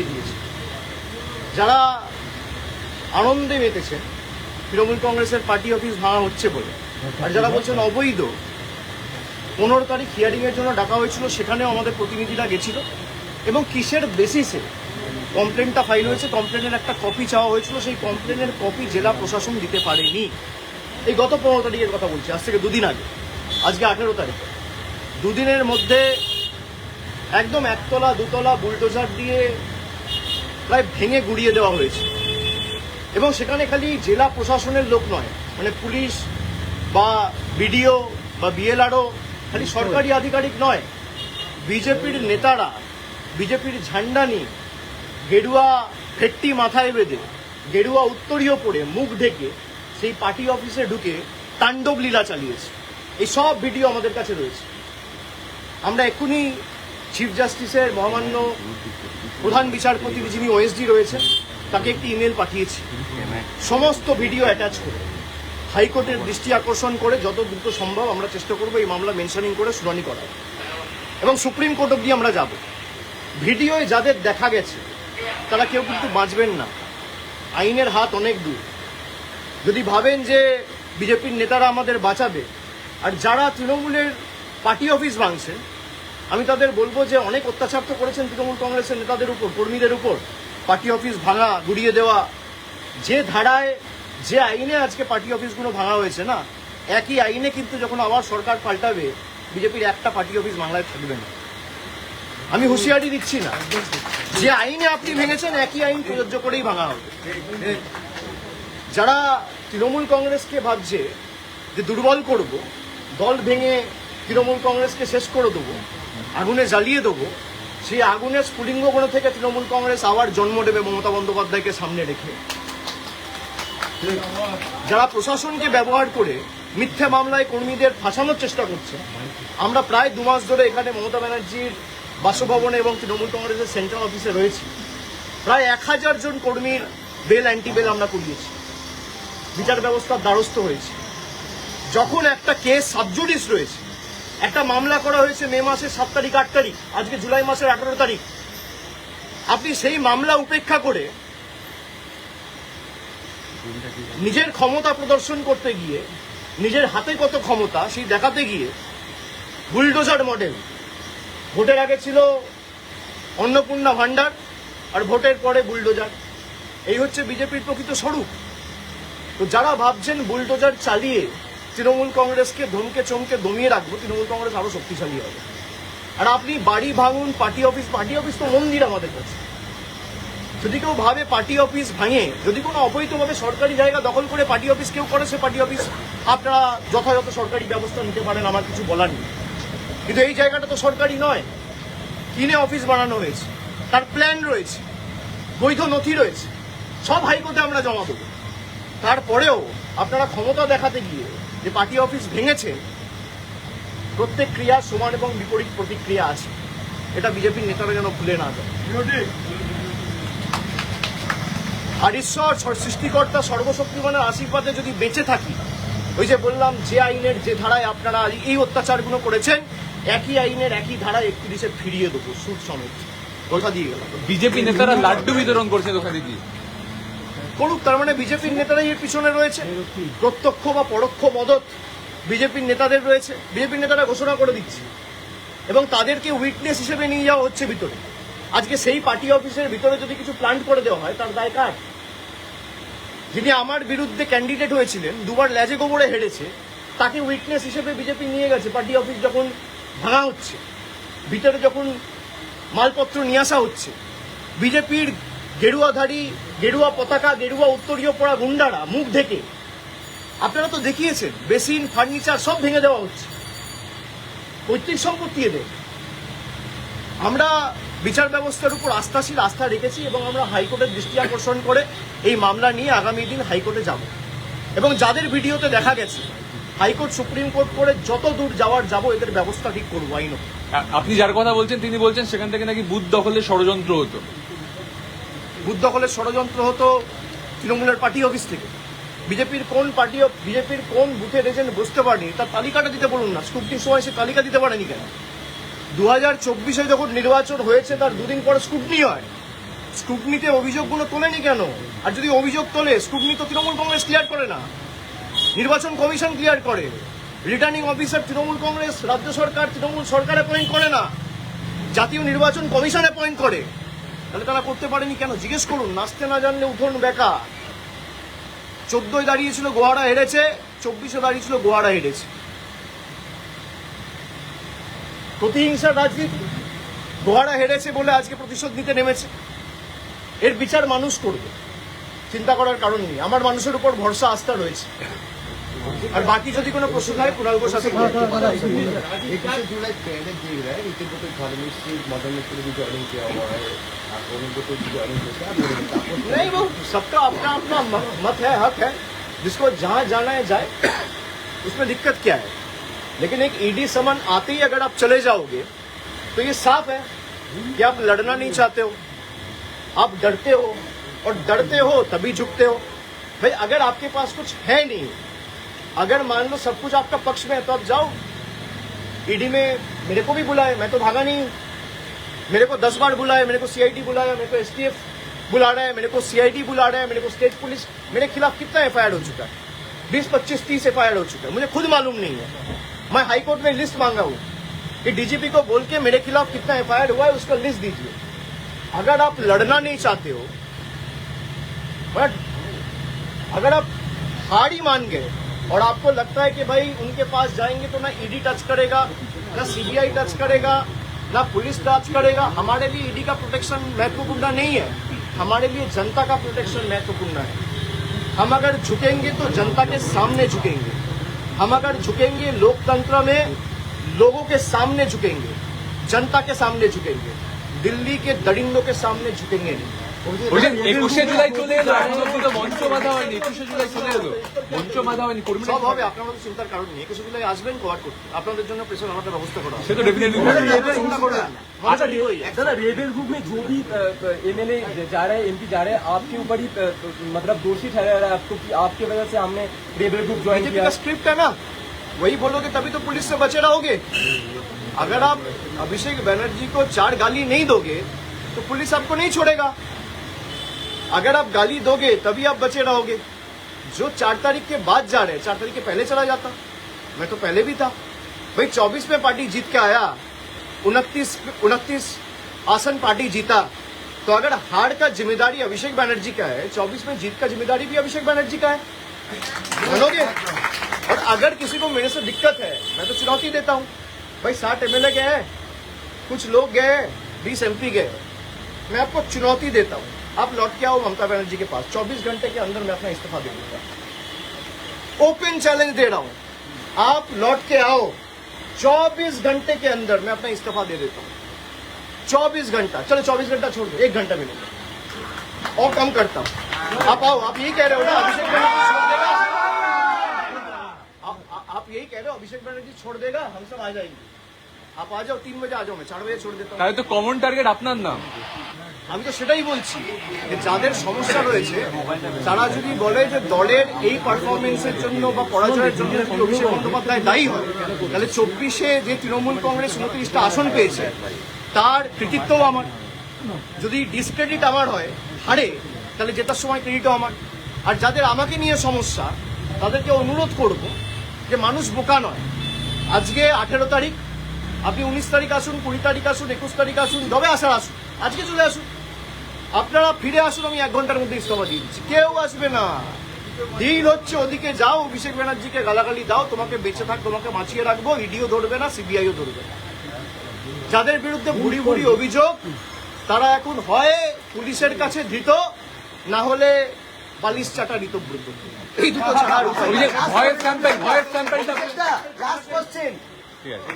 চালিয়ে দিয়েছে। যারা আনন্দে মেতেছেন তৃণমূল কংগ্রেসের পার্টি অফিস ভাঙা হচ্ছে বলে, আর যারা বলছেন অবৈধ, 15 তারিখ হিয়ারিংয়ের জন্য ডাকা হয়েছিল, সেখানেও আমাদের প্রতিনিধিরা গেছিল এবং কিসের বেসিসে কমপ্লেনটা ফাইল হয়েছে, কমপ্লেনের একটা কপি চাওয়া হয়েছিল, সেই কমপ্লেনের কপি জেলা প্রশাসন দিতে পারেনি। এই গত 15 তারিখের কথা বলছি, আজ থেকে 2 দিন আগে, আজকে 18 তারিখ। 2 দিনের মধ্যে একদম 1 তলা 2 তলা বুলডোজার দিয়ে প্রায় ভেঙে গুড়িয়ে দেওয়া হয়েছে। এবং সেখানে খালি জেলা প্রশাসনের লোক নয়, মানে পুলিশ বা বিডিও বা বিএলআরও, খালি সরকারি আধিকারিক নয়, বিজেপির নেতারা বিজেপির ঝান্ডা নিয়ে গেরুয়া ফেট্টি মাথায় বেঁধে গেরুয়া উত্তরীয় পরে মুখ ঢেকে সেই পার্টি অফিসে ঢুকে তাণ্ডব লীলা চালিয়েছে। এই সব ভিডিও আমাদের কাছে রয়েছে। আমরা এক্ষুনি চিফ জাস্টিসের মহামান্য প্রধান বিচারপতি যিনি ওএসডি রয়েছেন তাকে একটি ইমেল পাঠিয়েছি, সমস্ত ভিডিও অ্যাটাচ করে হাইকোর্টের দৃষ্টি আকর্ষণ করে যত দ্রুত সম্ভব আমরা চেষ্টা করবো এই মামলা মেনশনিং করে শুনানি করার, এবং সুপ্রিম কোর্ট অব্দি আমরা যাব। ভিডিওয় যাদের দেখা গেছে তারা কেউ কিন্তু বাঁচবেন না, আইনের হাত অনেক দূর। যদি ভাবেন যে বিজেপির নেতারা আমাদের বাঁচাবে, আর যারা তৃণমূলের পার্টি অফিস ভাঙছেন, আমি তাদের বলবো যে অনেক অত্যাচার তো করেছেন তৃণমূল কংগ্রেসের নেতাদের উপর, কর্মীদের উপর, পার্টি অফিস ভাঙা, গুড়িয়ে দেওয়া। যে ধারায় যে আইনে আজকে পার্টি অফিসগুলো ভাঙা হয়েছে না, একই আইনে কিন্তু যখন আবার সরকার পাল্টাবে, বিজেপির একটা পার্টি অফিস বাংলায় থাকবে না। আমি হুঁশিয়ারি দিচ্ছি না, যে আইনে আপনি ভেঙেছেন একই আইন প্রযোজ্য করেই ভাঙা হবে। যারা তৃণমূল কংগ্রেসকে ভাবছে যে দুর্বল করব, দল ভেঙে তৃণমূল কংগ্রেসকে শেষ করে দেবো, আগুনে জ্বালিয়ে দেবো, সেই আগুনের স্ফুলিঙ্গগুলো থেকে তৃণমূল কংগ্রেস আবার জন্ম নেবে মমতা বন্দ্যোপাধ্যায়কে সামনে রেখে। যারা প্রশাসনকে ব্যবহার করে মিথ্যে মামলায় কর্মীদের ফাঁসানোর চেষ্টা করছে, আমরা প্রায় 2 মাস ধরে এখানে মমতা ব্যানার্জির বাসভবনে এবং তৃণমূল কংগ্রেসের সেন্ট্রাল অফিসে রয়েছি। প্রায় 1000 জন কর্মীর বেল অ্যান্টি বেল আমরা করিয়েছি, বিচার ব্যবস্থার দ্বারস্থ হয়েছে। যখন একটা কেস সাবজুডিস রয়েছে, একটা মামলা করা হয়েছে মে মাসের 7 তারিখ 8 তারিখ, আজকে জুলাই মাসের 18 তারিখ, আপনি সেই মামলা উপেক্ষা করে নিজের ক্ষমতা প্রদর্শন করতে গিয়ে, নিজের হাতে কত ক্ষমতা সেই দেখাতে গিয়ে বুলডোজার মডেল, ভোটের আগে ছিল অন্নপূর্ণা ভান্ডার আর ভোটের পরে বুলডোজার, এই হচ্ছে বিজেপির প্রকৃত স্বরূপ। তো যারা ভাবছেন বুলডোজার চালিয়ে তৃণমূল কংগ্রেসকে ধমকে চমকে দমিয়ে রাখবো, তৃণমূল কংগ্রেস আরো শক্তিশালী হবে। আর আপনি বাড়ি ভাঙুন, পার্টি অফিস তো মন্দির আমাদের কাছে। যদি কেউ ভাবে পার্টি অফিস ভাঙে, যদি কোনো অবৈধভাবে সরকারি জায়গা দখল করে পার্টি অফিস কেউ করে, সে পার্টি অফিস আপনারা যথাযথ সরকারি ব্যবস্থা নিতে পারেন, আমার কিছু বলার নেই। কিন্তু এই জায়গাটা তো সরকারি নয়, কিনে অফিস বানানো হয়েছে, তার প্ল্যান রয়েছে, বৈধ নথি রয়েছে, সব হাইকোর্টে আমরা জমা দেবো। তারপরেও আপনারা ক্ষমতা দেখাতে গিয়ে যে পার্টি অফিস ভেঙেছে, প্রত্যেক ক্রিয়া সমান এবং বিপরীত প্রতিক্রিয়া আছে, এটা বিজেপির নেতারা যেন ভুলে না যায়। আর ঈশ্বর সৃষ্টিকর্তা সর্বশক্তিমানের আশীর্বাদে যদি বেঁচে থাকি, ওই যে বললাম যে আইনের যে ধারায় আপনারা এই অত্যাচারগুলো করেছেন, একই আইনের একই ধারায় 31-এ ফিরিয়ে দেবো, সুদ সমেত, কথা দিয়ে গেলাম। বিজেপি নেতারা লাড্ডু বিতরণ করছে ওখানে কি করুক, তার মানে বিজেপির নেতারাই এর পিছনে রয়েছে, প্রত্যক্ষ বা পরোক্ষ মদত বিজেপির নেতাদের রয়েছে। বিজেপির নেতারা ঘোষণা করে দিচ্ছে এবং তাদেরকে উইটনেস হিসেবে নিয়ে যাওয়া হচ্ছে ভিতরে। আজকে সেই পার্টি অফিসের ভিতরে যদি কিছু প্ল্যান্ট করে দেওয়া হয়, তার দায় কার? যিনি আমার বিরুদ্ধে ক্যান্ডিডেট হয়েছিলেন, 2 বার লেজে গোবরে হেরেছে, তাকে উইটনেস হিসেবে বিজেপি নিয়ে গেছে। পার্টি অফিস যখন ভাঙা হচ্ছে, ভিতরে যখন মালপত্র নিয়ে আসা হচ্ছে, বিজেপির গেরুয়াধারী, গেরুয়া পতাকা, গেরুয়া উত্তরীয় পড়া গুন্ডারা মুখ ঢেকে, আপনারা তো দেখিয়েছেন, বেসিন, ফার্নিচার সব ভেঙে দেওয়া হচ্ছে, পৈতৃক সম্পত্তি এদের। আমরা বিচার ব্যবস্থার উপর আস্থাশীল আস্থা রেখেছি এবং আমরা হাইকোর্টের দৃষ্টি আকর্ষণ করে এই মামলা নিয়ে আগামী দিন হাইকোর্টে যাব, এবং যাদের ভিডিওতে দেখা গেছে হাইকোর্ট সুপ্রিম কোর্ট করে যত দূর যাওয়ার যাব, এদের ব্যবস্থা ঠিক করবো আইন। আপনি যার কথা বলছেন তিনি বলছেন সেখান থেকে নাকি বুথ দখলের ষড়যন্ত্র হতো। বুথ দখলের ষড়যন্ত্র হতো তৃণমূলের পার্টি অফিস থেকে। বিজেপির কোন বুথের এজেন্ট বসতে পারেনি তার তালিকাটা দিতে বলুন না, স্ক্রুটিনির সময় সে তালিকা দিতে পারেনি কেন? 2024-এ যখন নির্বাচন হয়েছে তার 2 দিন পরে স্ক্রুটিনি হয়, স্ক্রুটনিতে অভিযোগগুলো তোলেনি কেন? আর যদি অভিযোগ তোলে, স্ক্রুটনি তো তৃণমূল কংগ্রেস ক্লিয়ার করে না, নির্বাচন কমিশন ক্লিয়ার করে, রিটার্নিং অফিসার তৃণমূল কংগ্রেস, রাজ্য সরকার তৃণমূল সরকার অ্যাপয়েন্ট করে না, জাতীয় নির্বাচন কমিশন অ্যাপয়েন্ট করে। তাহলে তারা করতে পারেনি কেন? জিজ্ঞেস করুন। নাচতে না জানলে উঠোন বেকা। 14 দাঁড়িয়েছিল গোহারা হেরেছে, 24 দাঁড়িয়েছিল গোহারা হেরেছে। প্রতিহিংসার রাজনীতি। গোহারা হেরেছে বলে আজকে প্রতিশোধ নিতে নেমেছে। এর বিচার মানুষ করবে, চিন্তা করার কারণ নেই। আমার মানুষের উপর ভরসা আস্থা রয়েছে। আর বাকি যদি কোনো প্রশ্ন থাকে কুণাল ঘোষ আছে। 21 जुलाई पहले देख रहा है नितिन को कोई धार्मिक से मदन मित्र भी ज्वाइनिंग किया हुआ है, उनको कोई ज्वाइनिंग किया है। नहीं, वो सबका अपना अपना मत है, हक है। जिसको जहां जाना है जाए, उसमें दिक्कत क्या है? लेकिन एक ईडी समन आते ही अगर आप चले जाओगे तो ये साफ है कि आप लड़ना नहीं चाहते हो, आप डरते हो, और डरते हो तभी झुकते हो। भाई अगर आपके पास कुछ है नहीं, अगर मान लो सब कुछ आपका पक्ष में है, तो आप जाओ। ईडी में मेरे को भी बुलाए, मैं तो भागा नहीं हूं। मेरे को 10 बार बुलाया, मेरे को सीआईडी बुलाया, मेरे को एसटीएफ बुला रहा है, मेरे को सीआईडी बुला रहा है, मेरे को स्टेट पुलिस। मेरे खिलाफ कितना एफआईआर हो चुका है? 20, 25, 30 एफआईआर हो चुका है। मुझे खुद मालूम नहीं है। मैं हाईकोर्ट में लिस्ट मांगा हूं कि डीजीपी को बोल के मेरे खिलाफ कितना एफआईआर हुआ है उसका लिस्ट दीजिए। अगर आप लड़ना नहीं चाहते हो, बट अगर आप हार ही मान गए और आपको लगता है कि भाई उनके पास जाएंगे तो ना ईडी टच करेगा, ना सीबीआई टच करेगा, ना पुलिस टच करेगा। हमारे लिए ईडी का प्रोटेक्शन महत्वपूर्ण नहीं है, हमारे लिए जनता का प्रोटेक्शन महत्वपूर्ण है। हम अगर झुकेंगे तो जनता के सामने झुकेंगे, हम अगर झुकेंगे लोकतंत्र में लोगों के सामने झुकेंगे, जनता के सामने झुकेंगे, दिल्ली के दरिंदों के सामने झुकेंगे नहीं। বলছেন 21শে জুলাই চলে এলো, এখন অব্দি তো মঞ্চ বাঁধা হয়নি। 21শে জুলাই চলে এলো, মঞ্চ বাঁধা হয়নি, কর্মীরা সব হবে, আপনারা তো চিন্তার কারণ নেই। 21শে জুলাই আসবেন কোয়ার করতে, আপনাদের জন্য প্রেশার আমাদের ব্যবস্থা করা হবে। সে তো ডেফিনেটলি চিন্তা করবেন না। अच्छा दादा रेबल ग्रुप में जो भी एमएलए जा रहे हैं, एमपी जा रहे हैं, आपके ऊपर ही मतलब दोषी ठहरा रहा है आपको कि आपकी वजह से हमने रेबल ग्रुप ज्वाइन बीजेपी किया। का स्क्रिप्ट है ना, वही बोलोगे तभी तो पुलिस से बचे रहोगे। अगर आप अभिषेक बनर्जी को 4 गाली नहीं दोगे तो पुलिस आपको नहीं छोड़ेगा। अगर आप गाली दोगे तभी आप बचे रहोगे। जो 4 तारीख के बाद जा रहे हैं, 4 तारीख के पहले चला जाता, मैं तो पहले भी था। भाई 24 में पार्टी जीत के आया, 29 आसन पार्टी जीता, तो अगर हार का जिम्मेदारी अभिषेक बनर्जी का है, 24 में जीत का जिम्मेदारी भी अभिषेक बनर्जी का है। मानोगे? और अगर किसी को मेरे से दिक्कत है, मैं तो चुनौती देता हूं। भाई 60 एमएलए गए हैं, कुछ लोग गए, 20 एमपी गए, मैं आपको चुनौती देता हूं, आप लौट के आओ ममता बनर्जी के पास, 24 घंटे के अंदर मैं अपना इस्तीफा दे दूंगा। ओपन चैलेंज दे रहा हूं, आप लौट के आओ, 24 घंटे के अंदर मैं अपना इस्तीफा दे देता हूं। 24 घंटा, चलो 24 घंटा छोड़ दो, 1 घंटा मिलेगा और कम करता हूं। आप आओ, आप यही कह रहे हो ना अभिषेक बनर्जी छोड़ देगा? आप यही कह रहे हो अभिषेक बनर्जी छोड़ देगा, हम सब आ जाएंगे। आप आ जाओ, 3 बजे आ जाओ, मैं 4 बजे छोड़ देता हूँ। তাহলে তো কমন টার্গেট আপনার নাম। আমি তো সেটাই বলছি যে যাদের সমস্যা রয়েছে তারা যদি বলে যে দলের এই পারফরমেন্সের জন্য বা পরাজয়ের জন্য যদি অভিষেক বন্দ্যোপাধ্যায় দায়ী হয়, তাহলে 24-এ যে তৃণমূল কংগ্রেস 29টা আসন পেয়েছে তার কৃতিত্বও আমার। যদি ডিসক্রেডিট আমার হয়, হারে, তাহলে জেতার সময় ক্রেডিটও আমার। আর যাদের আমাকে নিয়ে সমস্যা তাদেরকে অনুরোধ করব যে মানুষ বোকা নয়। আজকে 18 তারিখ, আপনি 19 তারিখ আসুন, 20 তারিখ আসুন, 21 তারিখ আসুন, যবে আসার আসুন, আজকে চলে আসুন। আপনারা ফিরে আসুন, আমি 1 ঘন্টার মধ্যে ইস্তফা দিয়ে দিচ্ছি। কেউ আসবে না। ডিল হচ্ছে ওদিকে যাও, অভিষেক ব্যানার্জিকে গালাগালি দাও, তোমাকে বেঁচে থাক, তোমাকে বাঁচিয়ে রাখবো, ইডিও ধরবে না, সিবিআইও ধরবে না। যাদের বিরুদ্ধে ভুড়ি ভুড়ি অভিযোগ তারা এখন হয় পুলিশের কাছে ধৃত, না হলে বালিশ চাটা ঋতব্রত। এই দুটো ছাড়ার উপায় নেই। ভয়ের ক্যাম্পেইন, ভয়ের ক্যাম্পেইন। লাস্ট কোশ্চেন, ঠিক আছে।